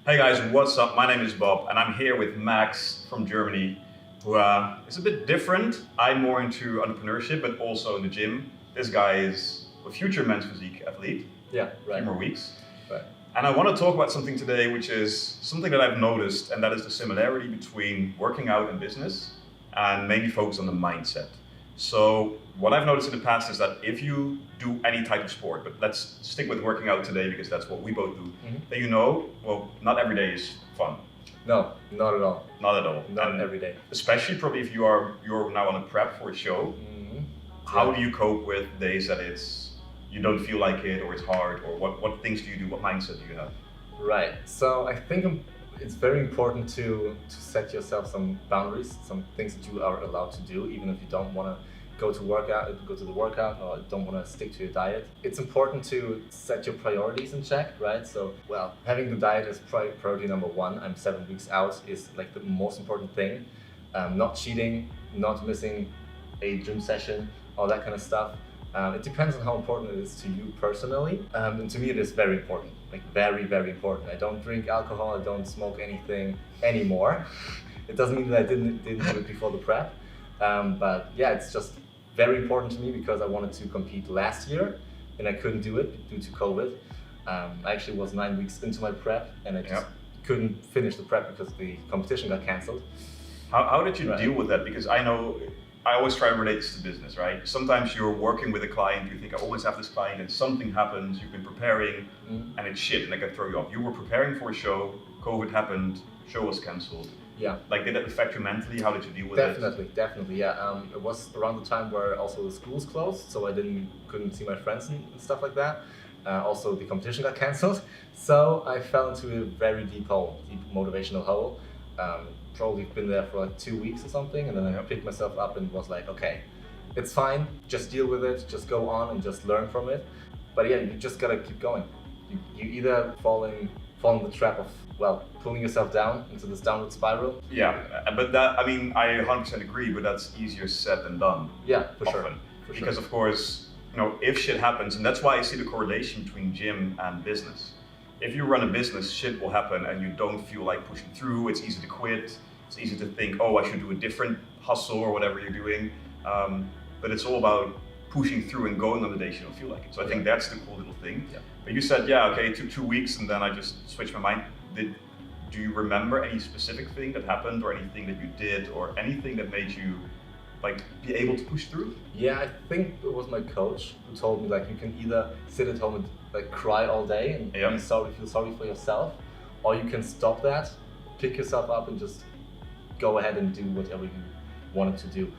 Hey guys, what's up? My name is Bob and I'm here with Max from Germany, who is a bit different. I'm more into entrepreneurship, but also in the gym. This guy is a future men's physique athlete. Yeah, A right. few more weeks. Right. And I want to talk about something today, which is something that I've noticed, and that is the similarity between working out and business, and mainly focus on the mindset. So what I've noticed in the past is that if you do any type of sport, but let's stick with working out today because that's what we both do, then well, not every day is fun. No, not at all. Not at all. Not And every day. especially probably if you're now on a prep for a show. How do you cope with days that you don't feel like it, or it's hard, or what things do you do? What mindset do you have? Right. So I think it's very important to set yourself some boundaries, some things that you are allowed to do, even if you don't want to go to the workout, or don't want to stick to your diet. It's important to set your priorities in check, right? So, well, having the diet as priority number one. I'm 7 weeks out is like the most important thing. Not cheating, not missing a gym session, all that kind of stuff. It depends on how important it is to you personally. And to me, it is very important, like very, very important. I don't drink alcohol, I don't smoke anything anymore. It doesn't mean that I didn't do it before the prep. But yeah, it's just very important to me because I wanted to compete last year and I couldn't do it due to COVID. I actually was 9 weeks into my prep and I just couldn't finish the prep because the competition got canceled. How did you deal with that? Because I know I always try to relate this to business, right? Sometimes you're working with a client, you think I always have this client, and something happens, you've been preparing, and it's shit, and they can throw you off. You were preparing for a show, COVID happened, show was cancelled. Yeah. Like, did that affect you mentally? How did you deal with it? Definitely, yeah. It was around the time where also the schools closed, so I couldn't see my friends and stuff like that. Also, the competition got cancelled, so I fell into a very deep motivational hole. Probably been there for like 2 weeks or something, and then I picked myself up and was like, okay, it's fine, just deal with it, just go on and just learn from it. But yeah, you just gotta keep going. You either fall in the trap of, well, pulling yourself down into this downward spiral. Yeah, but that, I mean, I 100% agree, but that's easier said than done. Yeah, for often. sure. Because of course, if shit happens, and that's why I see the correlation between gym and business. If you run a business, shit will happen and you don't feel like pushing through, it's easy to quit, it's easy to think, oh, I should do a different hustle or whatever you're doing. But it's all about pushing through and going on the days you don't feel like it. So I think that's the cool little thing. Yeah. But you said, yeah, okay, it took 2 weeks and then I just switched my mind. Do you remember any specific thing that happened or anything that you did or anything that made you like be able to push through? Yeah, I think it was my coach who told me like you can either sit at home and like cry all day and feel sorry for yourself, or you can stop that, pick yourself up and just go ahead and do whatever you wanted to do,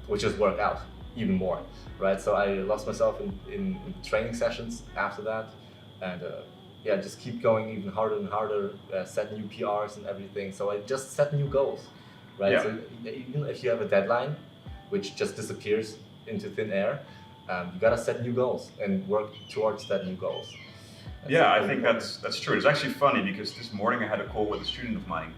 which is work out even more, right? So I lost myself in training sessions after that, and just keep going even harder and harder, set new PRs and everything. So I just set new goals, right? Yeah. So even if you have a deadline, which just disappears into thin air, you gotta set new goals and work towards that new goals. I think that's true. It's actually funny because this morning I had a call with a student of mine,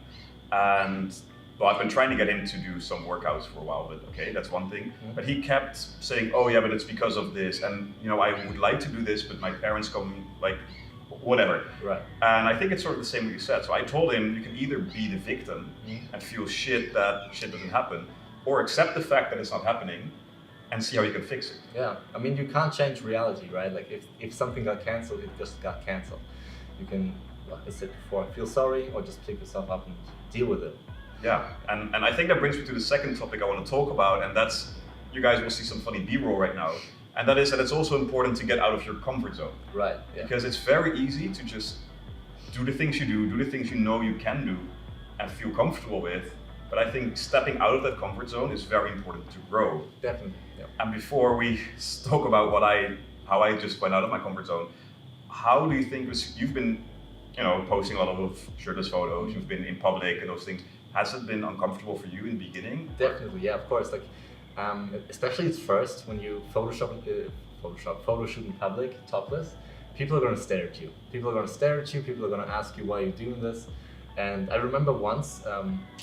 and well, I've been trying to get him to do some workouts for a while, but okay, that's one thing. But he kept saying, oh yeah, but it's because of this, and I would like to do this, but my parents come, like, whatever. Right. And I think it's sort of the same what you said. So I told him, you can either be the victim and feel shit that shit doesn't happen, or accept the fact that it's not happening and see how you can fix it. Yeah, I mean, you can't change reality, right? Like if something got canceled, it just got canceled. You can, like I said before, feel sorry or just pick yourself up and deal with it. Yeah, and I think that brings me to the second topic I want to talk about, and that's, you guys will see some funny B-roll right now, and that is that it's also important to get out of your comfort zone. Right, yeah. Because it's very easy to just do the things you do the things you know you can do, and feel comfortable with, but I think stepping out of that comfort zone is very important to grow. Definitely, yeah. And before we talk about how I just went out of my comfort zone, how do you think, you've been posting a lot of shirtless photos, you've been in public and those things, has it been uncomfortable for you in the beginning? Definitely, yeah, of course. Like, especially at first when you photo shoot in public, topless, people are gonna stare at you. People are gonna ask you why you're doing this. And I remember once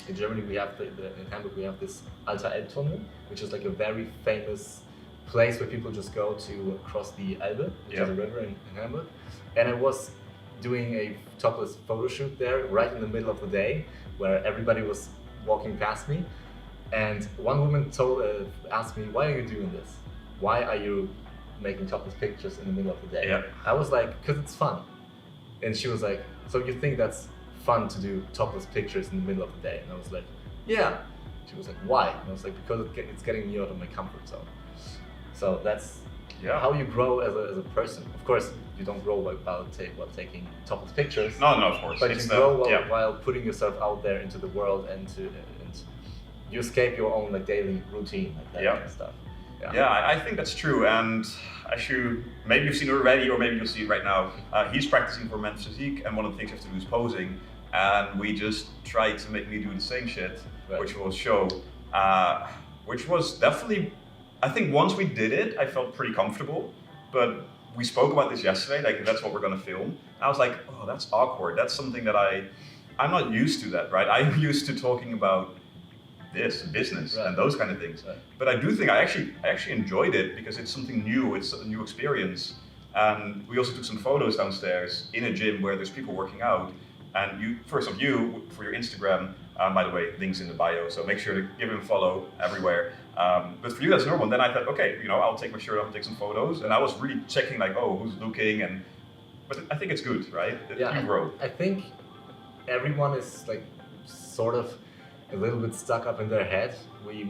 in Germany in Hamburg we have this Alter Elbtunnel, which is like a very famous place where people just go to cross the Elbe, which is a river in Hamburg. And I was doing a topless photo shoot there right in the middle of the day where everybody was walking past me. And one woman asked me, why are you doing this? Why are you making topless pictures in the middle of the day? Yeah. I was like, because it's fun. And she was like, so you think that's fun to do topless pictures in the middle of the day? And I was like, yeah. She was like, why? And I was like, because it's getting me out of my comfort zone. So that's how you grow as a person. Of course, you don't grow while taking topless pictures. No, of course. But you grow while putting yourself out there into the world, and you escape your own like daily routine, like that kind of stuff. Yeah, I think that's true. And maybe you've seen it already, or maybe you'll see it right now. He's practicing for Men's Physique, and one of the things you have to do is posing. And we just tried to make me do the same shit, which we'll show. Which was definitely, I think once we did it, I felt pretty comfortable. But we spoke about this yesterday, like that's what we're gonna film. And I was like, oh, that's awkward. That's something that I'm not used to that, right? I'm used to talking about this business and those kind of things. But I do think I actually enjoyed it because it's something new. It's a new experience. And we also took some photos downstairs in a gym where there's people working out. And for your Instagram, by the way, links in the bio, so make sure to give him a follow everywhere. But for you, that's normal. And then I thought, okay, I'll take my shirt off and take some photos. And I was really checking like, oh, who's looking? But I think it's good, right? Yeah, you grow. I think everyone is like sort of a little bit stuck up in their head. We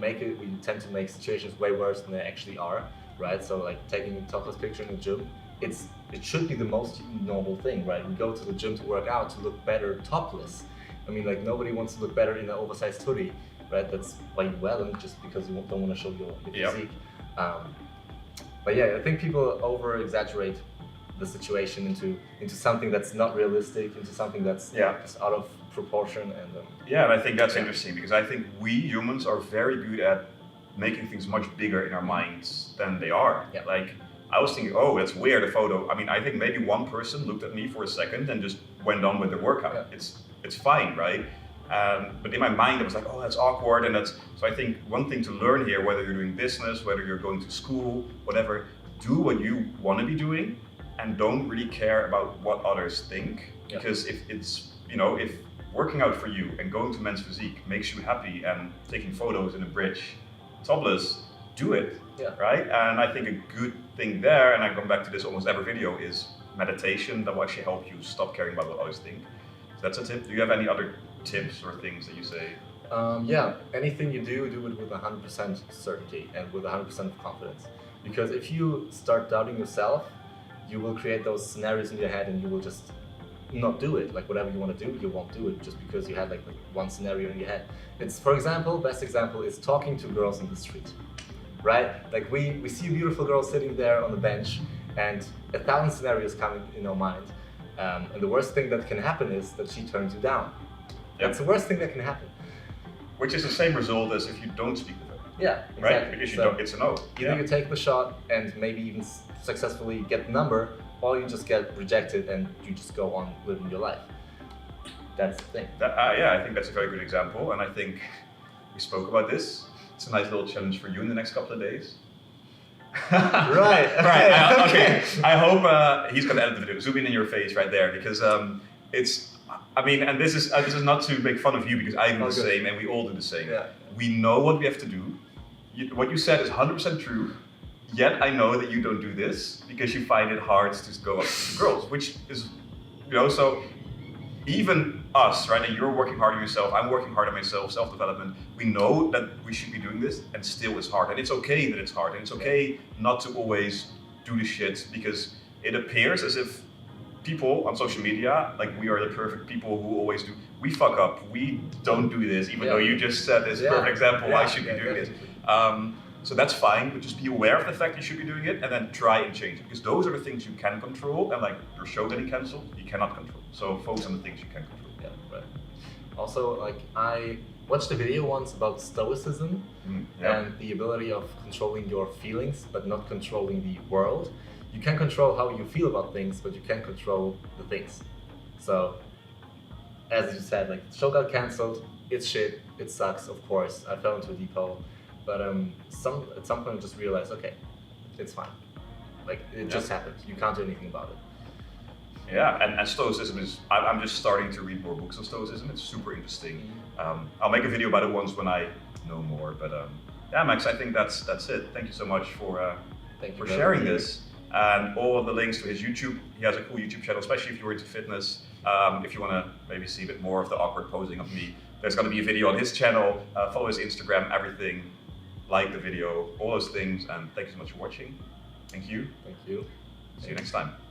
tend to make situations way worse than they actually are, right? So like taking a topless picture in the gym, it should be the most normal thing, right? We go to the gym to work out to look better topless. I mean, like nobody wants to look better in an oversized hoodie, right? That's why you wear them, just because you don't want to show your physique. But yeah, I think people over-exaggerate the situation into something that's not realistic, into something that's just out of proportion. And I think that's interesting because I think we humans are very good at making things much bigger in our minds than they are. Yeah. Like I was thinking, oh, that's weird, a photo. I mean, I think maybe one person looked at me for a second and just went on with their workout. Yeah. It's fine, right? But in my mind, I was like, oh, that's awkward. So I think one thing to learn here, whether you're doing business, whether you're going to school, whatever, do what you want to be doing and don't really care about what others think. Yeah. Because if if working out for you and going to Men's Physique makes you happy and taking photos in a bridge, topless, do it, right? And I think a good thing there, and I come back to this almost every video, is meditation. That will actually help you stop caring about what others think. So that's a tip. Do you have any other tips or things that you say? Anything you do it with 100% certainty and with 100% of confidence. Because if you start doubting yourself, you will create those scenarios in your head and you will just not do it. Like whatever you want to do, you won't do it just because you had like one scenario in your head. It's, for example, best example is talking to girls in the street, right? Like we see a beautiful girl sitting there on the bench and 1,000 scenarios come in our mind. And the worst thing that can happen is that she turns you down. That's the worst thing that can happen. Which is the same result as if you don't speak with her. Yeah, exactly. Right? Because you don't, it's a no. Either you take the shot and maybe even successfully get the number, or you just get rejected and you just go on living your life. That's the thing. I think that's a very good example, and I think we spoke about this. It's a nice little challenge for you in the next couple of days. Right. Okay. I hope he's gonna edit the video. Zoom in your face right there, because it's. I mean, and this is not to make fun of you because I do the same, and we all do the same. Yeah. We know what we have to do. What you said is 100% true. Yet I know that you don't do this because you find it hard to go up to girls, which is, so even us, right? And you're working hard on yourself, I'm working hard on myself, self-development. We know that we should be doing this, and still it's hard. And it's okay that it's hard, and it's okay not to always do the shit because it appears as if people on social media, like we are the perfect people who always do. We fuck up. We don't do this, even though you just said this perfect example. I should be doing this. So that's fine, but just be aware of the fact you should be doing it and then try and change it. Because those are the things you can control, and like your show getting cancelled, you cannot control. So focus on the things you can control. Yeah, right. Also, like I watched a video once about stoicism and the ability of controlling your feelings, but not controlling the world. You can control how you feel about things, but you can't control the things. So, as you said, like the show got cancelled, it's shit, it sucks, of course. I fell into a deep hole. But at some point I just realized, okay, it's fine. Like it just happened. You can't do anything about it. Yeah, and Stoicism is, I'm just starting to read more books on Stoicism. It's super interesting. I'll make a video about it once when I know more, but yeah, Max, I think that's it. Thank you so much for sharing this. And all of the links to his YouTube, he has a cool YouTube channel, especially if you're into fitness. If you want to maybe see a bit more of the awkward posing of me, there's going to be a video on his channel. Follow his Instagram, everything. Like the video, all those things, and thank you so much for watching. Thank you. Thank you. See you next time.